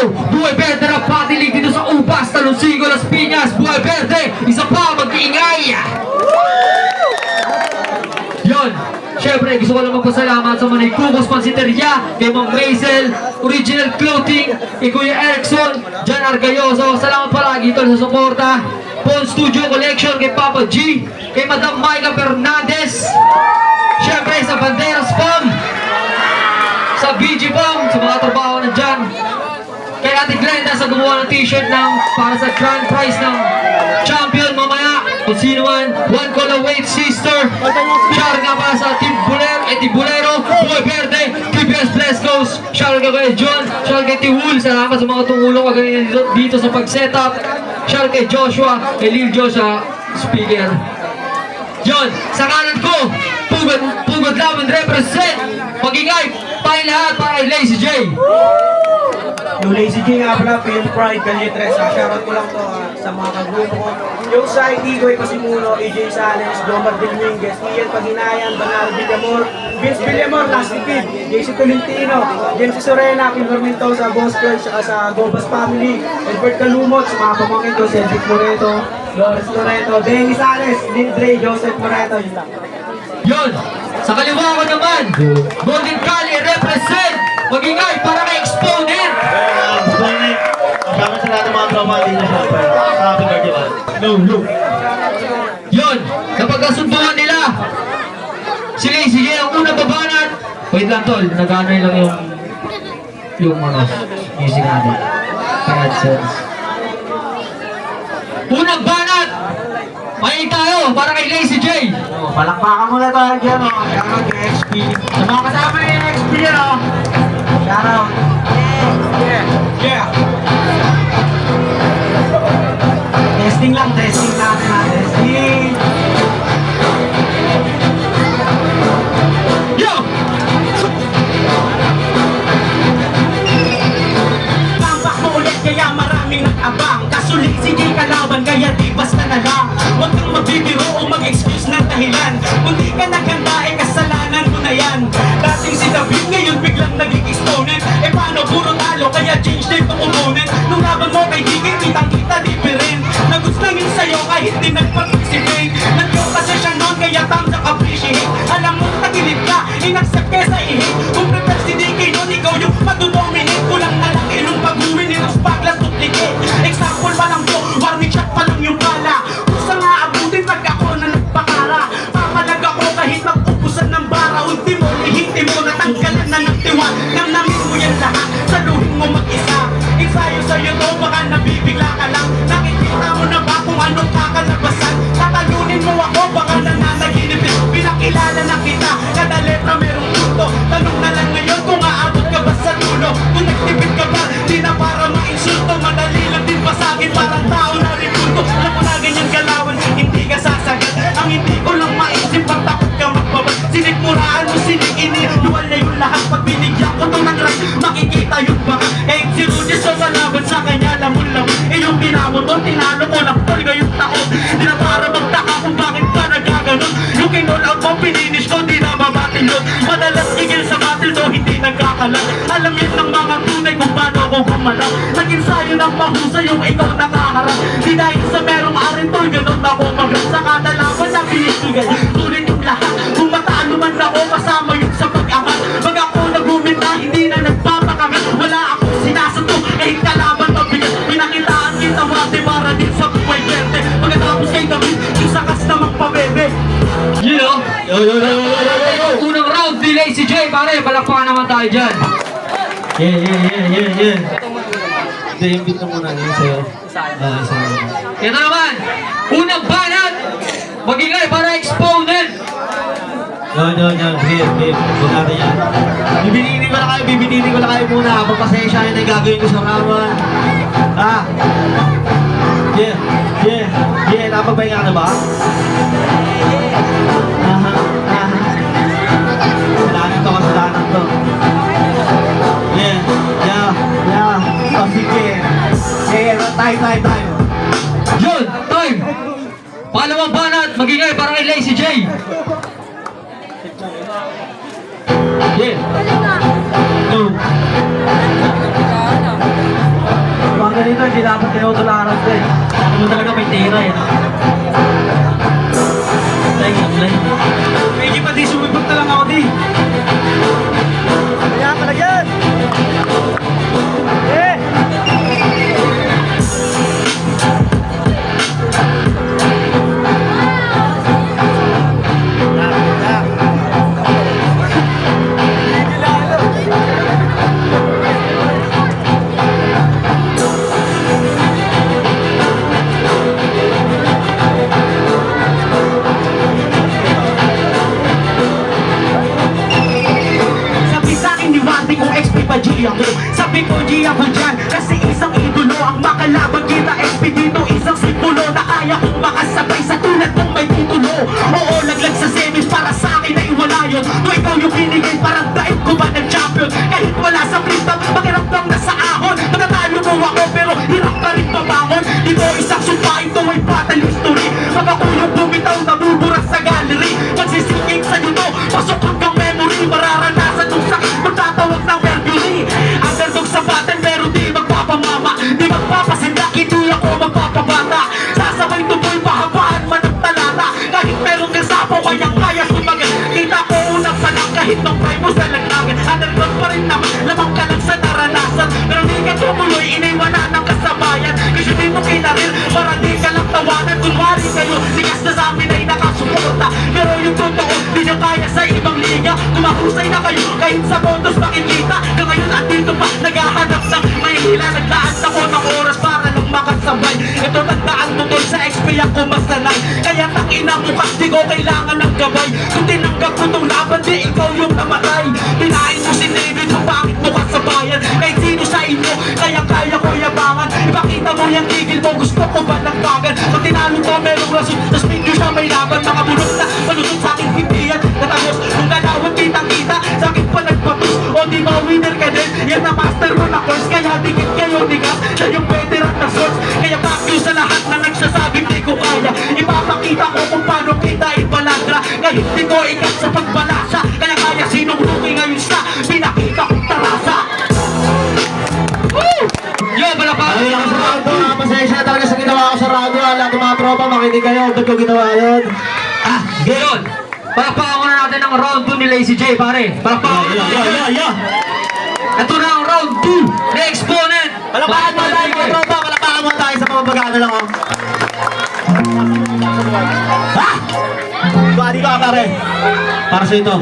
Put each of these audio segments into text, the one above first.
Buhay Verde na patilig dito sa Ubas, Talonsigo, Las Piñas. Buhay Verde, isa pa, mag-iingay. Yun, syempre gusto ko lang magpasalamat sa mga Kukos Pansiteria, kay Ma'am Maisel, Original Clothing, kay Kuya Erickson, Jan Argayoso. Salamat palagi ito sa suporta. Pawn Studio Collection, kay Papa G, kay Madam Maika Fernandez. Syempre sa Banderas Farm, sa BG Bomb, sa mga trabaho na dyan. Kay Ate Glenda sa gumawa ng t-shirt para sa grand prize ng champion mamaya. Kung sino man, one call away, sister. Shout nga para sa Team Bolero, Bolero, Buhay Verde, TBS Blescos. Shout nga kay John, shout kay Tiwul. Salamat sa mga tumulong dito sa pag-setup. Shout kay Joshua, kay Lil Jo sa speaker. John, sa kanan ko, Pugod Laban represent. Mag-ingay, tayo lahat para kay Lazy J. Yung Lazy J nga pala, Film Pride, Kalitres. Shoutout ko lang to sa mga kagrupo ko. Yung sa Igoy Pasimuno, EJ Sales, Domar Delminguez, Ian Paginayan, Bernardo Villamor, Vince Villamor, Lasty Kid, JC Tolentino, James Sorena, Kim Mendoza, Boss Girl, sa Gobas Family, Edward Calumot, sa mga pamangkin ko, Cedric Moreto, Lawrence Loreto, Denny Sales, Lindre, Joseph Moreto, yun lang. Yun, sa kaliwa ko naman, Golden Cali represent. Mag-ingay para kay Exponent. Exponent. Maraming sa lahat ng mga tropa dito syempre. Happy birthday man. No. Yun, kapag kasunduan nila, sige, ang unang babanat. Wait lang tol, nag-ano lang yung music natin. AdSense. Unang banat! Mahinig tayo para kay Lazy J. Palakpakan muna tayo dyan, o. Kaya mag-XP. Sa mga kasama na yung XP yan, o. Shoutout. Yeah. Testing natin. Testing. Yo! Tambak mo ulit kaya maraming nag-abang. Kaso Lazy J kalaban kaya di basta na lang. Huwag kang magbibiro o mag-excuse ng dahilan. Kung di ka naghanda eh kasalanan mo na yan. Dating si David ngayon biglang naging exponent. Eh paano puro talo kaya change name ng opponent. Nung laban mo kay Digay kitang kita different. Nagustangin sa'yo kahit di nag-participate. Nag-joke kasi siya noon kaya thumbs up appreciate. Alam mo tagilid ka, in-accept kesa i-hate. Kung prepare si Digay noon ikaw yung madodominate. Kulang na lang ilong pag-uwi ni Ross Paglas duplicate. Example pa lang to, warning shot pa lang yung bala. Kusa nga abutin pag ako na nagpakara. Papalag ako kahit mag-ubusan ng bara. Ultimo, ihiti mo, natanggalan na ng tiwa. Namnamin mo yan lahat, saluhin mo mag-isa. Ensayo sa'yo to, baka nabibigla ka lang. Nakikita mo na ba kung anong kakalabasan? Tatalunin mo ako, baka nananaginipin. Pinakilala na kita, kada letra merong punto. Tanong na lang ngayon kung aabot ka ba sa dulo. Kung nagtipid ka ba, di na para ma-insulto. Madali lang din basagin, parang tao na ribulto. Alam mo na ganyan galawan, hindi ka sasagat. Ang hindi ko lang maisip, pag takot ka magbabag. Sinikmuraan mo, sinikini, luwal na yung lahat. Pag binigyan ko to ng ras, makikita yung baka. Kahit si Rudy sa malaban sa kanya, lamon-lamon. Eh yung ginamon mo, tinalo ko, napol ngayong taon. Di na para magtaka kung bakit ka nagkaganon. Yung kinol out mo, pininish ko, di na mabatilot. Madalas igil sa battle to, hindi nagkakalat. Alam yun ng mga tunay kung paano ako gumalaw. Nag-ensayo ng mahusay yung ikaw nakaharap. Di dahil sa merong arin tol, ganon ako magat. Sa kada laban na binibigay, tuloy yung lahat. Kung matalo man ako, kasama yun sa pag-angat. Pag ako nagumita, hindi na nagpapakangat. Wala akong sinasato, kahit kalaban mabigat. Pinakitaan kita mati para din sa Buhay Verde. Pagkatapos kay David, yung sakas namang pabebe. You know? Unang round, ni Lazy J, pare, palakpakan naman tayo dyan. Yeah. Invite na muna yun sa'yo. Ito naman, unang banat, mag-ingay para Exponent. Yan. Game. Huwag natin yan. Bibitinin ko lang kayo muna. Pagpasensya yun ay gagawin ko sa raman. Yeah. Napagpahinga ka na ba? Kasalanan to. Yeah. Oh, sige. Time. Yun, time. Pangalawang banat, mag-ingay para kay Lazy J. Yeah. No. tinutularan ko eh. Ano mo talaga may tira eh. Line. Medyo pa di sumipot na lang ako di. Kaya pala yan! Eh! Sabi sa akin ni Wandy kung XP pa G ako. Sabi ko G ako dyan kasi isang idolo ang makalaban kita. XP dito isang simbolo na kaya kong makasabay sa tulad mong may titulo. Oo, laglag sa semis para sa akin ay wala yun. Kung ikaw yung binigay parang daig ko ba ng champion. Kahit wala sa flip-top, pakiramdam na sa ahon. Matatalo mo ako pero hirap ka rin pabangon. Dito isang sumpa, ito ay battle history. Pag ako yung bumitaw, nabuburas sa gallery. Magsisinging sa to, pasok hanggang memory. Mararanasan yung sakit, magtatawag ng Mercury. Underdog sa battle, pero di magpapamama. Di magpapasinda, hindi ako magpapabata. Sasabay tuboy, pahabaan man ang talata. Kahit merong kasapo, kaya sumagal. Kita ko unang salang kahit nung try mo sa laglagan. Underdog pa rin naman, lamang ka lang sa naranasan. Pero di ka tumuloy, iniwanan ng kasabayan. Kasi di mo kinaril, para di ka lang tawanan. Kunwari kayo, ligas na sa amin ay nakasuporta. Pero yung totoo, di nyo kaya sa ibang liga. Kumahusay na kayo, kahit sa bondos makikita. Kaya ngayon andito pa, naghahanap ng may hila. Naglaan ako ng oras para lang makasabay. Ito tandaan mo tol, sa XP ako masanay. Kaya takina mo kasi di ko kailangan ng gabay. Kung tinanggap mo tong laban, di ikaw yung namatay. Pinain mo si David, kung bakit mo kasabayan. Kahit sino sa inyo, kaya ko yabangan. Ipakita mo yung tigil mo, gusto ko ba ng bagan. Pag tinalo ko, merong rason, tas medyo siya may laban. Mga bulok na, malunod sa aking hipiyan. Natapos, kung galawan kitang-kita, sa akin pa nagpatus. O di ba winner ka din, yan na master mo na course. Kaya dikit kayo nigas, siya yung veteran na source. Kaya back you sa lahat na nagsasabing di ko kaya. Ipapakita ko kung paano kita ipaladra. Ngayon di ko ikat sa pagbalasa. Kaya kaya sinong rookie ngayon sa pinakita kong tarasa. Yo, palakpakan Ayun nyo ako naman sa sa round 2. Pasensya na talaga sa ginawa ko sa round 2. Lahat ng mga tropa, makinig kayo. Ba't ko ginawa yun? Ngayon, palakpakan muna natin ang round 2 ni Lazy J, pare. Palakpakan muna natin. Ito na ang round 2 na exponent. Palakpakan mo tayo mga tropa. Palakpakan mo tayo sa mga bagaan na lang. Oh. Ha? Badi ka pare. Para sa ito.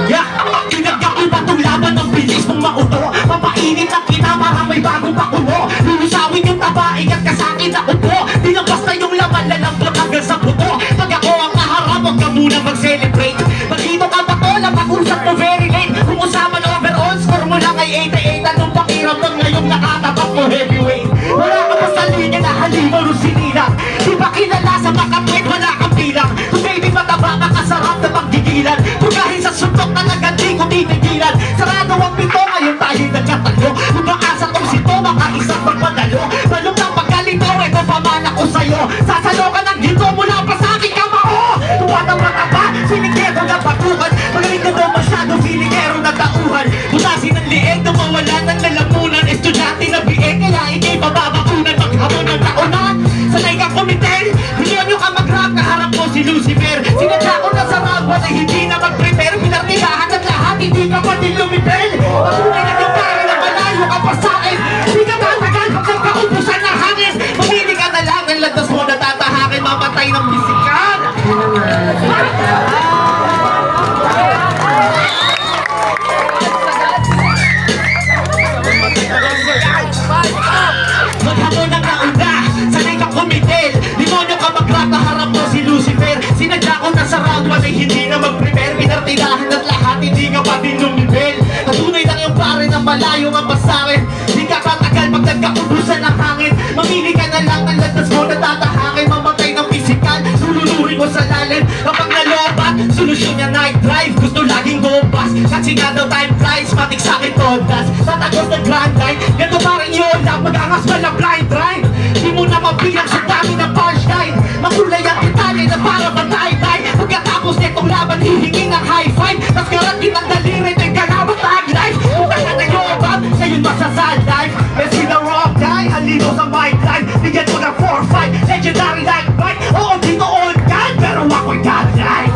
Yeah! Tinagyak ko ba itong laban ng bilis mong mauto? Papainit lang kita para may bagong pakulo. Lulusawin yung taba, ingat ka sa akin na upo. Di lang basta yung laman, lalambot hanggang sa buto. Pag ako ang kaharap, huwag ka muna mag-celebrate. Pag dito ka patola, pag-usap mo very late. Kung usapan overall, score mo lang ay 88. Anong pakiramdam ngayong nakatapak mo heavyweight? Wala ka pa sa linya na halimaw ng sinila. Di ba kilala sa makapwet, wala kang bilang. Kung baby mataba, makasarap na paggigilan. Kung dahil sa suntok na nagandi ko titigilan. Sarado ang pito, ngayon tayo nagkatalo. Kung makasa tong sito, makaisang magpadalo. Balong ng pagkalito, ito pamana ko sa'yo. Sasalo ka ng ginto mula pa sa aking kamao. Tuwatang mataba, sinigero na batukan. Magaling ka daw masyado, feelingero na tauhan. Butasin ng lieg, na mawala ng lalamunan. Estudyante na bieg, kaya ikay bababakunan. Maghamon ng taonan, sanay kang kumitel. Milyon ka mag-rap, kaharap mo si Lucifer. Sinadya ko na sa ragwan ay hindi na mag-prepare. Pinarnilahan ng lahat, hindi ka pa din lumipel. Pag-unay na yung pera na malayo ka pa sa'kin. Di ka tatagal pag nagkaubusan ng hangin. Pumili ka na lang, ang landas mo na tatahakin. Mamatay ng bisikan. Maghamon ang nauna, sanay ka kumitil. Demonyo ka mag-rap, kaharap mo si Lucifer. Sinadya ko na sa round 1 ay hindi na mag-prepare. Pinartidahan at lahat, hindi nga pa din lumibel. Natunay lang yung pare na malayo ang pasarin. Di ka tatagal pag nagkaubusan ng hangin. Mamili ka na lang, ang landas mo na tatahakin. Mamatay ng pisikal, lulunurin mo sa lalim. Kapag nalobat, solusyon niya night drive. Gusto laging gobas, kasi nga daw time flies. Matik sa'kin todas, tatagos ng grand line. Ganto pa rin yun lang, mag-angas pa lang blind drive. Di mo na mabilang sa dami ng punchline. Makulay ang detalye na para matay-tay. Pagkatapos nitong laban, hihingi ng high five. Tas karating ang daliri, may galaw tag life. Kung kaya na yobab, ngayon masasal life. Let's see the rock guy, talino sa mic line. Bigyan mo ng 4-5, legendary like right. Oo, dito all God, pero ako'y godlike.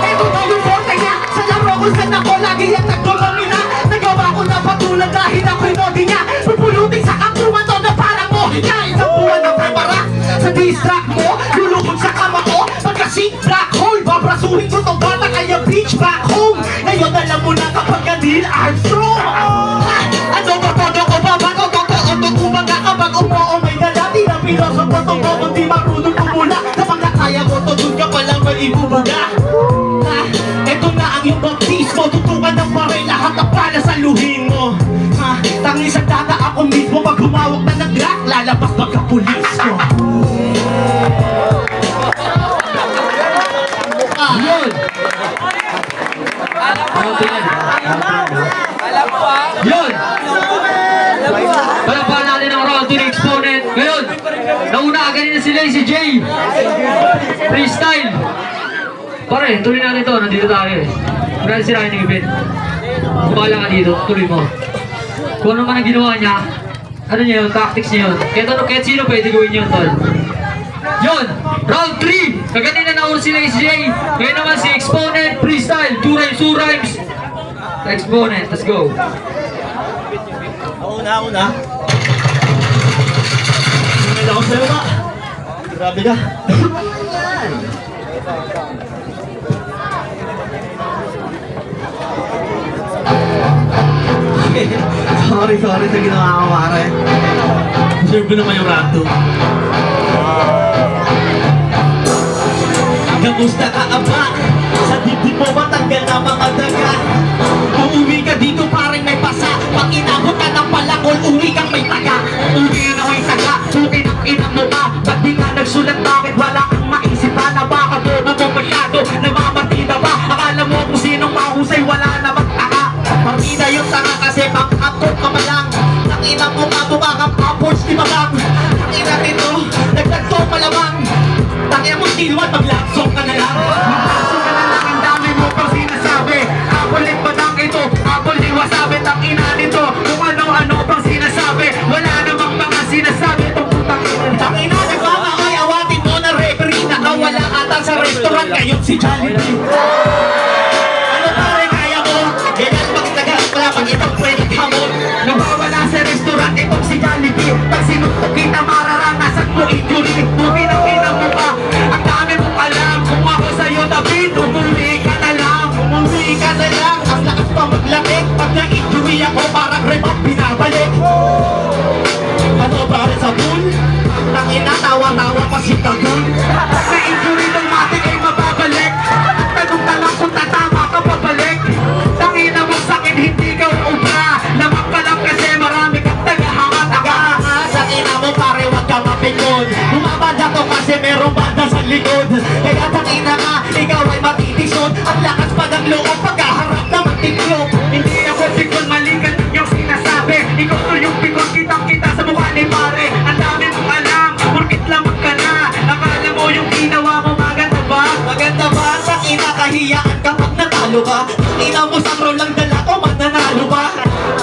Eto na yung forte niya, sa laro kung saan ako lagi ang nagdolomina. Nagawa ko na patulad dahil ako'y nodi niya. Pupulutin sa kapuman to na parang mo. Kaya isang buwan ng kamera, sa distract mo, lulukod sa kama ko. Pagka-shit black hole, babrasuhin ko tong bata kaya beach back home. Ngayon alam mo na kapag ka Neil Armstrong. Ano ba todo ko ba? Bago totoo to kumaga kapag umuo may dalati na pilosopo to ko kung di marunong kumula. Kapag nakaya ko to dun ka palang may ibubuga. Eto na ang iyong baptismo, tutukan ng pare lahat ang pala sa luhin mo. Tangi sa data ako mismo pag humawak na nag-lock, lalabas pagka-pulis ko. Yun! Yun! Palakpakan natin ang round 2 na exponent. Ngayon, nauna agad na si Lazy J. Freestyle. Pare, tuloy natin ito. Nandito tayo eh. Wala na sirahin ng event. Kumala ka dito. Tuloy mo. Kung ano man ang ginawa niya, ano niya yun, tactics niya yun. Kahit sino pwede gawin yun, tol. Yun! Round 3! Kaganina nauna si Lazy J. Ngayon naman si Exponent. Freestyle. 2 rhymes, 2 rhymes. Exponent, let's go. Una. May lang sa'yo ba? Grabe ka. sorry sa ginawa ko, pare. Deserve ko naman yung round 2. Kamusta ka aba? Sa dibdib mo matanggal na mga daga. Uuwi ka dito parang may pasa. Pag inabot ka ng palakol, uwi kang may taga. Uwi na may taga, suki ng ina mo ba? Ba't di ka nagsulat, bakit wala kang maisipan? Na baka bobo mo masyado, namamatida ba? Akala mo kung sinong mahusay, wala na magtaka. Partida yung tanga kasi pang-upload ka pa lang. Tangina mo ka, mukha kang upwards di magang. Tangina nito, nagtagto malamang. Tangina mo tilwan, maglapsok ka na lang. Maglapsok ka na lang, ang dami mo pang sinasabi. Apolit ba lang ito? Apol di wasabi, tangina nito. Kung ano-ano pang sinasabi. Wala namang mga sinasabi itong putang ina. Tangina, nagmamaay, awatin mo na referee. Nakawala ata sa restaurant ngayon si Jollibee. Ano pare, kaya mo? Ganyan magtagal pala pag itong pwedeng hamon. Nawawala sa restaurant itong si Jollibee. Pag sinuntok kita mararanasan mo injury. Buti ng ina mo pa. Ang dami mong alam. Kung ako sa'yo David, umuwi ka na lang. Umuwi ka na lang. As lakas pa maglakit. Pag na-injury ako parang repot binabalik. Ano pare sa pool? Tangina, tawa-tawa pa si Tagul. Na-injury ng matik ay mababalik. Tanong-tanong kung tatama ka pabalik. Tangina mo sakit, hindi ka ubra. Lamang ka lang kasi marami kang tagahanga-taga. Sa ina mo pare, wag ka mapikon. Bumabanda ko kasi merong banda sa likod. Kaya tangina ka, ikaw ay matitisod. Ang lakas pa ng loob, pagkaharap na magtiklop. Hindi ako pikon, mali ka lang yung sinasabi. Ikaw to yung pikon, kitang-kita sa mukha ni pare. Ang dami mong alam, porkit lamang ka na. Akala mo yung ginawa mo maganda ba? Maganda ba? Tangina, kahiyaan ka pag natalo ka. Tangina mo sa roll lang dala ko, mananalo ka.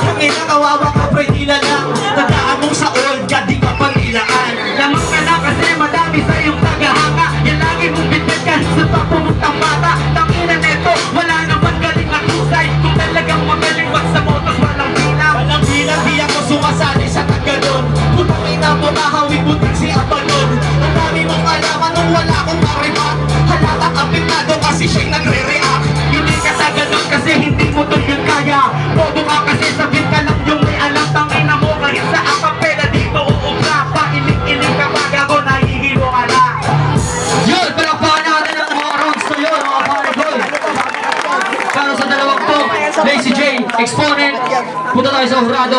Tangina, kawawa ka, pre, nila lang. Tandaan mong sa old ka, di ka panilaan. Lamang ka na kasi madami sa iyong tagahanga. Yan lagi mong bitbit ka sa pagpumuntang bata. Tangina neto, wala naman galing na kusay. Kung talagang magaling wag sa motos, walang bilang. Walang bilang, di ako sumasali sa tagadon. Putang ina mo, mahawig butik si Abanon. Ang dami mong alaman nung wala akong marimat. Halatang apektado kasi siya'y nagre-react. Hindi ka sa ganun kasi hindi mo to yun kaya. Bobo ka kasi sabit ka lang yung may alam. Tangina mo kahit sa akapela dito uubra. Pailing-iling ka pag ako nahihilo ka na. Yun! Palakpakan natin ang mga rounds na yun, mga pare boy. Para sa dalawang to, Lazy J, Exponent. Punta tayo sa hurado.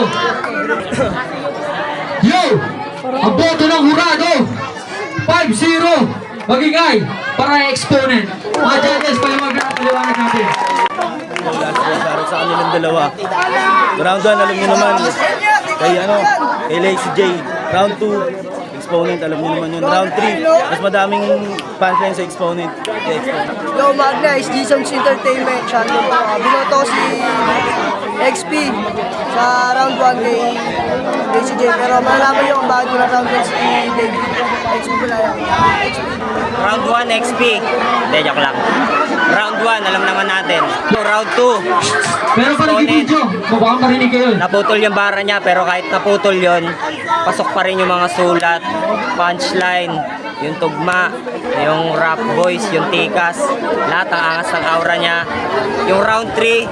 Yo! Ang boto ng hurado! 5-0! Magingay para Exponent. Mga judges, paliwanag natin. Sa kanilang dalawa. Round 1, alam niyo naman, kay Lazy J. Round 2, Exponent, alam niyo naman yun. Round 3, mas madaming punchline sa Exponent. Kay Exponent. Yo, Magna, is G-Sounds Entertainment channel po. Binoto si XP sa round 1 kay JCJ. Pero malalaman nyo kung bakit ko na round 1 si Dave. XP pala yan. XP. Round 1 XP. Hindi, joke lang. Round 1, alam naman natin. Round 2, Pero pag nag-video, mukhang marinig kayo. naputol yung bara niya, pero kahit naputol yon, pasok pa rin yung mga sulat, punchline, yung tugma, yung rap voice, yung tikas, lahat ang angas ng aura niya. Yung round 3,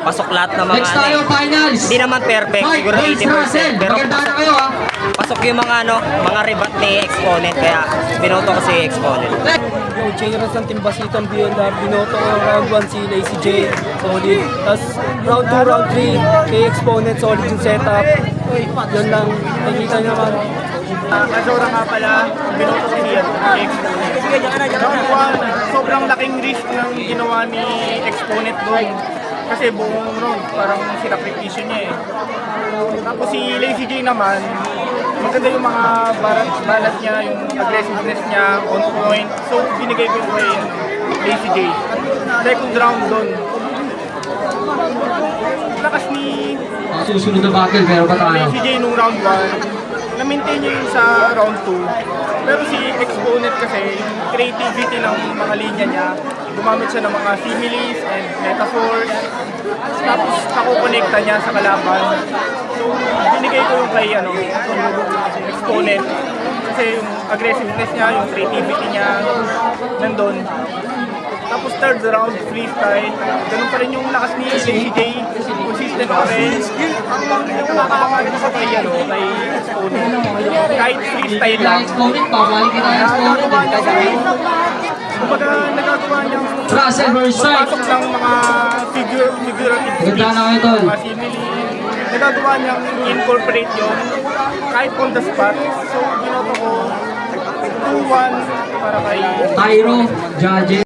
pasok lahat ng mga Next tayo, finals. Hindi naman perfect, Mike, siguro Vince, Russell. 80%, pero Maganda na kayo ha. pasok yung mga rebat ni Exponent, kaya binoto ko si Exponent. Yung generous ng Team Basiton BNR, binoto ko round 1 si Lazy J, solid. Tapos round 2, round 3, kay Exponent, solid yung setup. Yun lang, nakikita nyo naman. Kasura nga pala, binoto ko siya. Round 1, sobrang laking risk ng ginawa ni Exponent doon. Kasi buong round, parang sinakripisyo niya eh. Tapos si Lazy J naman, maganda yung mga balat niya, yung aggressiveness niya, on point. So, binigay ko kay Lazy J. Second round doon. Lakas ni Susunod na battle, pero pa tayo. Lazy J nung round 1, na-maintain niya yun sa round 2. Pero si Exponent kasi, yung creativity ng mga linya niya, gumamit siya ng mga similes and metaphors. Tapos nakukonekta niya sa kalaban. So, binigay ko yung kay Exponent. Kasi yung aggressiveness niya, yung creativity niya, nandun. Tapos third round, freestyle. Ganun pa rin yung lakas ni Lazy J. Consistent pa rin. Ang nakakakagod sa kay Exponent. Kahit freestyle lang. Exponent, babalik kita yung Exponent. Kumbaga nagagawa niyang Russell versus Mike. pasok ng mga figurative Ganda na kayo, tol. mga simile. Nagagawa niyang incorporate yun kahit on the spot. So, binoto ko 2-1 para kay Cairo, judges.